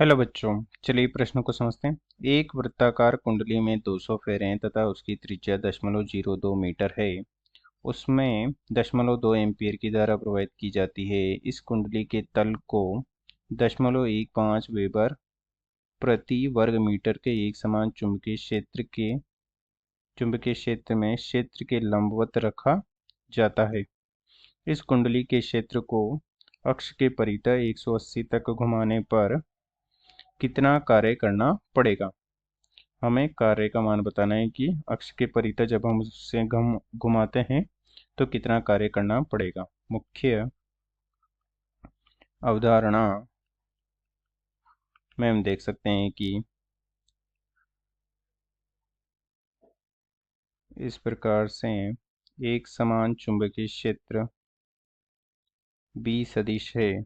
Hello बच्चों, चलिए प्रश्न को समझते हैं। एक वृत्ताकार कुंडली में 200 फेरे हैं तथा उसकी त्रिज्या 0.02 मीटर है। उसमें 0.2 एम्पीयर की धारा प्रवाहित की जाती है। इस कुंडली के तल को 0.15 वेबर प्रति वर्ग मीटर के एक समान चुंबकीय क्षेत्र में क्षेत्र के लंबवत रखा जाता है। इस कुंडली के क्षेत्र को अक्ष के परितः 180 तक घुमाने पर कितना कार्य करना पड़ेगा। हमें कार्य का मान बताना है कि अक्ष के परितः जब हम उससे घुमाते हैं तो कितना कार्य करना पड़ेगा। मुख्य अवधारणा में हम देख सकते हैं कि इस प्रकार से एक समान चुंबकीय क्षेत्र B सदिश है।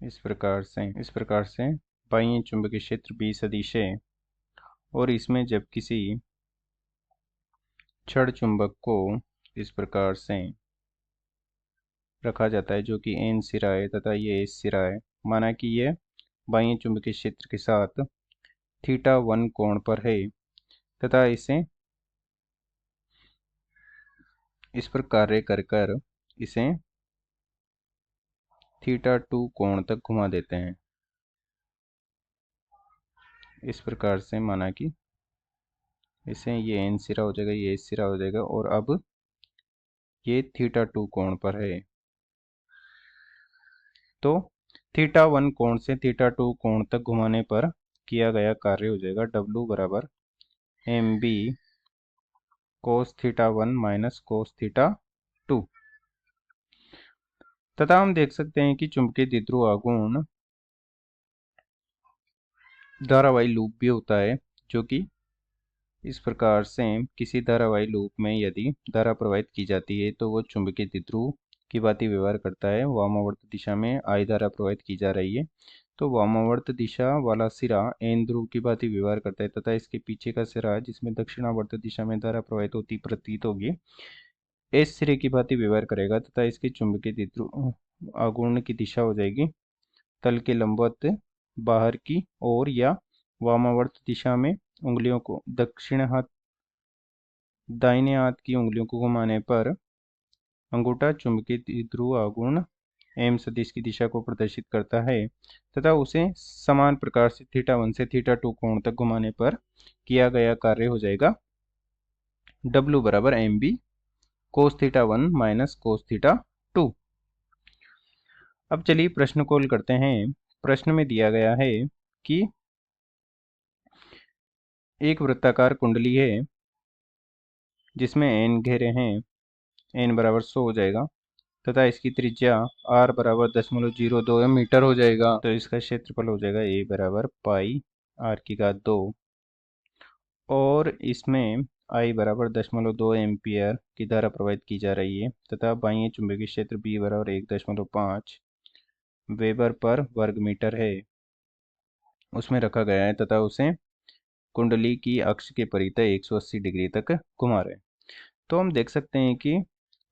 इस प्रकार से बाह्य चुंबकीय क्षेत्र B सदिश है और इसमें जब किसी छड़ चुंबक को इस प्रकार से रखा जाता है जो कि N सिरा है तथा ये S सिरा है, माना कि यह बाह्य चुंबकीय क्षेत्र के साथ θ1 कोण पर है तथा इसे इस पर कार्य कर इसे θ2 कोण तक घुमा देते हैं। इस प्रकार से माना कि इसे ये N सिरा हो जाएगा, ये S सिरा हो जाएगा और अब ये θ2 कोण पर है। तो θ1 कोण से θ2 कोण तक घुमाने पर किया गया कार्य हो जाएगा W बराबर mb cos θ1 माइनस cos θ2 तथा हम देख सकते हैं कि चुंबकीय द्विध्रुव आघूर्ण धारावाही लूप भी होता है, जो कि इस प्रकार से किसी धारावाही लूप में यदि धारा प्रवाहित की जाती है तो वो चुंबकीय द्विध्रुव की भांति व्यवहार करता है। वामावर्त दिशा में I धारा प्रवाहित की जा रही है तो वामावर्त दिशा वाला सिरा N ध्रुव की भांति व्यवहार करता है तथा इसके पीछे का सिरा जिसमें दक्षिणावर्त दिशा में धारा प्रवाहित होती प्रतीत होगी S सिरे की भांति व्यवहार करेगा तथा इसके चुंबकीय द्विध्रुव आघूर्ण की दिशा हो जाएगी तल के लंबवत बाहर की ओर या वामावर्त दिशा में उंगलियों को दाहिने हाथ की उंगलियों को घुमाने पर अंगूठा चुंबकीय द्विध्रुव आघूर्ण M सदिश की दिशा को प्रदर्शित करता है तथा उसे समान प्रकार से θ1 से θ2 कोण तक घुमाने पर किया गया कार्य हो जाएगा W बराबर mb cos θ1 माइनस cos θ2। अब चलिए प्रश्न को हल करते हैं। प्रश्न में दिया गया है कि एक वृत्ताकार कुंडली है जिसमें n घेरे हैं, n बराबर 100 हो जाएगा तथा इसकी त्रिज्या r बराबर 0.02 मीटर हो जाएगा। तो इसका क्षेत्रफल हो जाएगा a बराबर पाई r की घात 2 और इसमें I बराबर 0.2 एम्पियर की धारा प्रवाहित की जा रही है तथा बाह्य चुंबकीय क्षेत्र B बराबर 1.5 वेबर पर वर्ग मीटर है उसमें रखा गया है तथा उसे कुंडली की अक्ष के परितः 180 डिग्री तक घुमा रहे हैं। तो हम देख सकते हैं कि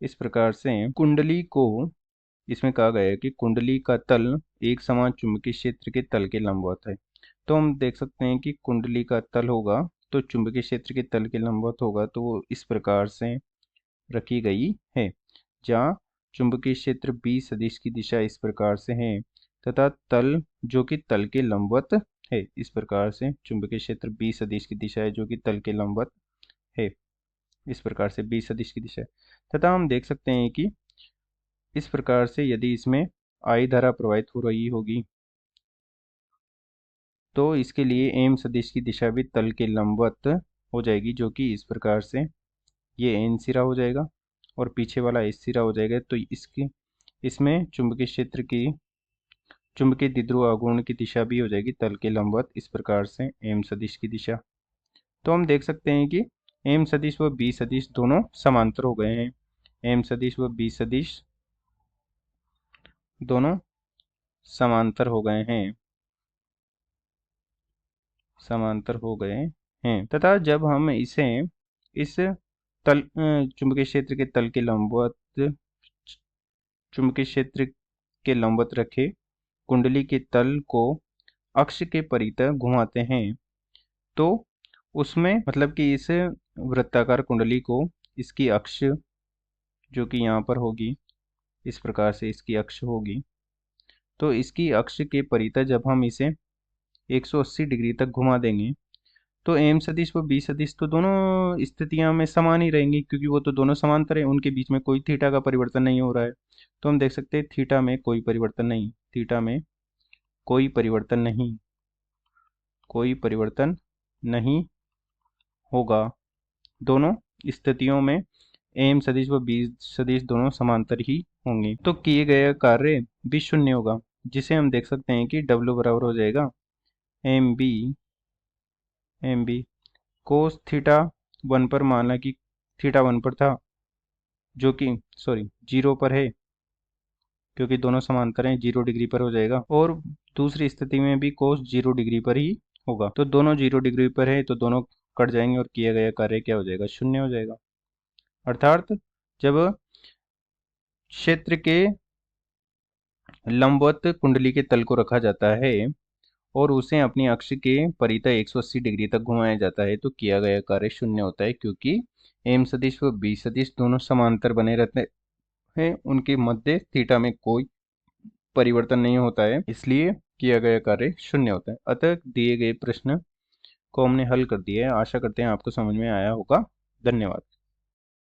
इस प्रकार से कुंडली को इसमें कहा गया है कि कुंडली का तल एक समान चुंबकीय क्षेत्र के तल के लंबवत है। तो हम देख सकते हैं कि कुंडली का तल होगा तो चुंबकीय क्षेत्र के तल के लंबवत होगा, तो वो इस प्रकार से रखी गई है जहाँ चुंबकीय क्षेत्र B सदिश की दिशा इस प्रकार से है तथा तल जो कि तल के लंबवत है। इस प्रकार से चुंबकीय क्षेत्र B सदिश की दिशा है जो कि तल के लंबवत है। इस प्रकार से B सदिश की दिशा है तथा हम देख सकते हैं कि इस प्रकार से यदि इसमें I धारा प्रवाहित हो रही होगी तो इसके लिए M सदिश की दिशा भी तल के लंबवत हो जाएगी, जो कि इस प्रकार से ये N सिरा हो जाएगा और पीछे वाला S सिरा हो जाएगा। तो इसमें चुंबकीय द्विध्रुव आघूर्ण की दिशा भी हो जाएगी तल के लंबवत, इस प्रकार से M सदिश की दिशा। तो हम देख सकते हैं कि M सदिश व B सदिश दोनों समांतर हो गए हैं। M सदिश व B सदिश दोनों समांतर हो गए हैं तथा जब हम इसे इस चुंबकीय क्षेत्र के तल के लंबवत चुंबकीय क्षेत्र के लंबवत रखे कुंडली के तल को अक्ष के परितः घुमाते हैं तो उसमें मतलब कि इस वृत्ताकार कुंडली को इसकी अक्ष जो कि यहाँ पर होगी, इस प्रकार से इसकी अक्ष होगी, तो इसकी अक्ष के परितः जब हम इसे 180 डिग्री तक घुमा देंगे तो एम सदिश व बी सदिश तो दोनों स्थितियां में समान ही रहेंगी, क्योंकि वो तो दोनों समांतर है, उनके बीच में कोई थीटा का परिवर्तन नहीं हो रहा है। तो हम देख सकते हैं थीटा में कोई परिवर्तन नहीं, थीटा में कोई परिवर्तन नहीं, कोई परिवर्तन नहीं होगा। दोनों स्थितियों में एम सदिश व बी सदिश दोनों समांतर ही होंगे, तो किए गए कार्य भी शून्य होगा, जिसे हम देख सकते हैं कि W बराबर हो जाएगा एम बी कोस थीटा 1 पर, माना कि थीटा 1 पर था, जो कि सॉरी 0 पर है, क्योंकि दोनों समांतर हैं, 0 डिग्री पर हो जाएगा। और दूसरी स्थिति में भी कोस 0 डिग्री पर ही होगा, तो दोनों 0 डिग्री पर है तो दोनों कट जाएंगे और किया गया कार्य क्या हो जाएगा, शून्य हो जाएगा। अर्थात जब क्षेत्र के लंबवत कुंडली के तल को रखा जाता है और उसे अपनी अक्ष के परितः 180 डिग्री तक घुमाया जाता है तो किया गया कार्य शून्य होता है, क्योंकि एम सदिश व बी सदिश दोनों समांतर बने रहते हैं, उनके मध्य थीटा में कोई परिवर्तन नहीं होता है, इसलिए किया गया कार्य शून्य होता है। अतः दिए गए प्रश्न को हमने हल कर दिया है। आशा करते हैं आपको समझ में आया होगा। धन्यवाद।